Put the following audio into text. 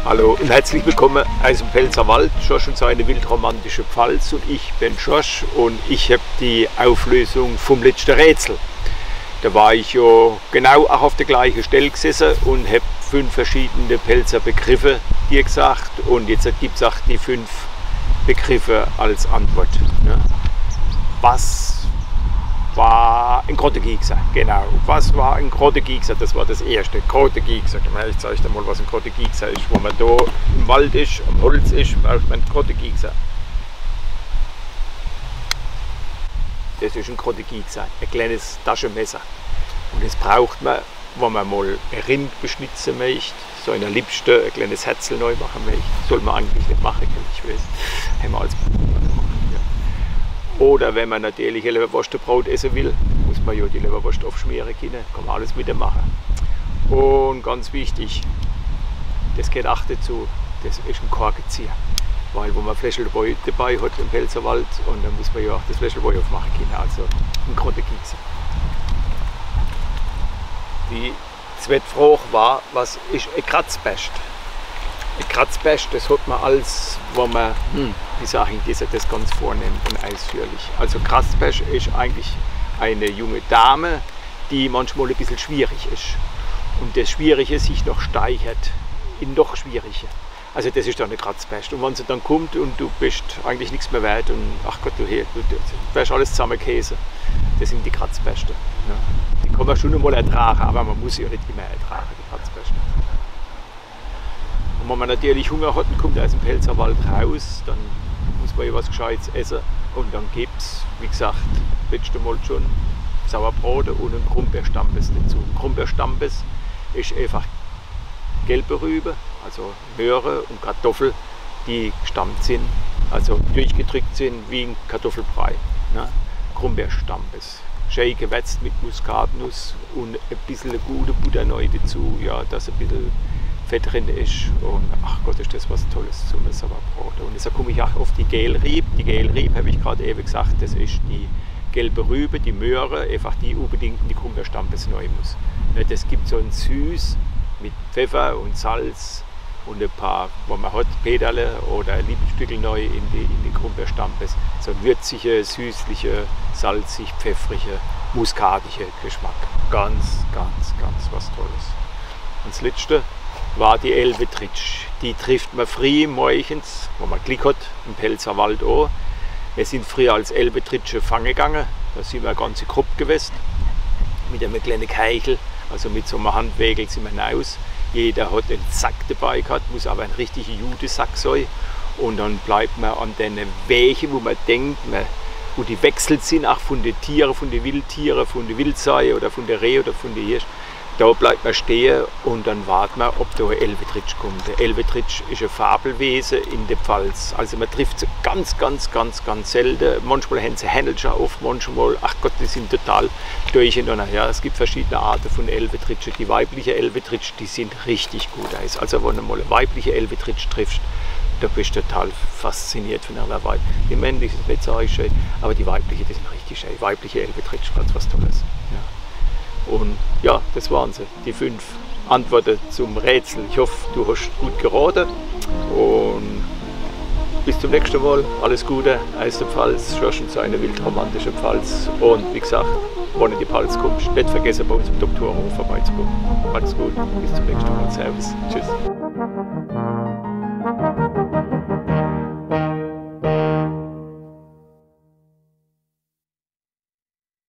Hallo und herzlich willkommen aus dem Pfälzerwald, Josh und seine wildromantische Pfalz, und ich bin Josh und ich habe die Auflösung vom letzten Rätsel. Da war ich ja genau auch auf der gleichen Stelle gesessen und habe 5 verschiedene Pfälzer Begriffe dir gesagt, und jetzt gibt es auch die 5 Begriffe als Antwort. Ne? Was war ein Grottegiegser? Genau. Was war ein Grottegiegser? Das war das erste. Grottegiegser. Ich zeige dir mal, was ein Grottegiegser ist. Wo man da im Wald ist, am Holz ist, braucht man einen Grottegiegser. Das ist ein Grottegiegser, ein kleines Taschenmesser. Und das braucht man, wenn man mal ein Rind beschnitzen möchte, so in der Liebste ein kleines Herzl neu machen möchte. Soll man eigentlich nicht machen, ich weiß. Haben wir als Oder wenn man natürlich ein Leberwurstbrot essen will, muss man ja die Leberwurst aufschmieren können. Kann man alles mit dem machen. Und ganz wichtig, das gehört auch dazu, das ist ein Korkenzieher. Weil wo man Fläschelbräu dabei hat im Pfälzerwald, und dann muss man ja auch das Fläschelbräu aufmachen können. Also ein Grottegiegser. Die zweite Frage war, was ist ein Kratzbest? Ein Kratzbest, das hat man als, wo man, wie sage ich das ganz vornehm und ausführlich. Also Kratzbest ist eigentlich eine junge Dame, die manchmal ein bisschen schwierig ist. Und das Schwierige sich noch steigert in noch schwieriger. Also das ist dann eine Kratzbest. Und wenn sie dann kommt und du bist eigentlich nichts mehr wert und ach Gott, du wirst alles zusammenkäse, das sind die Kratzbeste. Ja. Die kann man schon einmal ertragen, aber man muss sie ja nicht immer ertragen, die Kratzbeste. Und wenn man natürlich Hunger hat und kommt aus dem Pfälzerwald raus, dann muss man ja was Gescheites essen. Und dann gibt es, wie gesagt, letztes Mal schon Sauerbrot und einen Krummbeerstampes dazu. Krummbeerstampes ist einfach gelbe Rübe, also Möhre und Kartoffel, die gestammt sind, also durchgedrückt sind wie ein Kartoffelbrei. Ne? Krummbeerstampes. Schön gewetzt mit Muskatnuss und ein bisschen eine gute Butter neu dazu, ja, dass ein bisschen Fett drin ist, und ach Gott, ist das was Tolles zum Sauerbrot. Und jetzt komme ich auch auf die Gelrieb. Die Gelrieb, habe ich gerade eben gesagt, das ist die gelbe Rübe, die Möhre, einfach die unbedingt in die Krummbeerstampes neu muss. Das gibt so ein Süß mit Pfeffer und Salz und ein paar, wo man hat, Peterle oder ein Liebenstückel neu in die Krummbeerstampes. So ein würziger, süßlicher, salzig, pfeffriger, muskatiger Geschmack. Ganz, ganz, ganz was Tolles. Und das letzte war die Elvetritsch. Die trifft man früh morgens, wo man Glück hat, im Pfälzerwald an. Wir sind früher als Elvetritsche fangen gegangen. Da sind wir eine ganze Gruppe gewesen. Mit einem kleinen Keichel, also mit so einem Handwägel sind wir hinaus. Jeder hat einen Sack dabei gehabt, muss aber ein richtiger Judesack sein. Und dann bleibt man an den Wegen, wo man denkt, wo die wechselt sind, auch von den Tieren, von den Wildtieren, von den Wildsei oder von der Reh oder von der Hirsch. Da bleibt man stehen und dann wartet man, ob da ein Elvetritsch kommt. Der Elvetritsch ist ein Fabelwesen in der Pfalz. Also man trifft sie ganz, ganz, ganz, ganz selten. Manchmal haben sie Händelchen auf, manchmal, ach Gott, die sind total durcheinander. Ja, es gibt verschiedene Arten von Elvetritschen. Die weibliche Elvetritsch, die sind richtig gut aus. Also wenn du mal eine weibliche Elvetritsch triffst, da bist du total fasziniert von einer Weib. Die männliche ist nicht so schön, aber die weibliche, die sind richtig schön. Weibliche Elvetritsch, ganz was Tolles. Ja. Und ja, das waren sie, die 5 Antworten zum Rätsel. Ich hoffe, du hast gut geraten, und bis zum nächsten Mal. Alles Gute aus der Pfalz, Josh und seine wildromantische Pfalz. Und wie gesagt, wenn du in die Pfalz kommst, nicht vergessen, bei uns im Doktorhof vorbeizukommen. Alles gut, bis zum nächsten Mal. Servus, tschüss.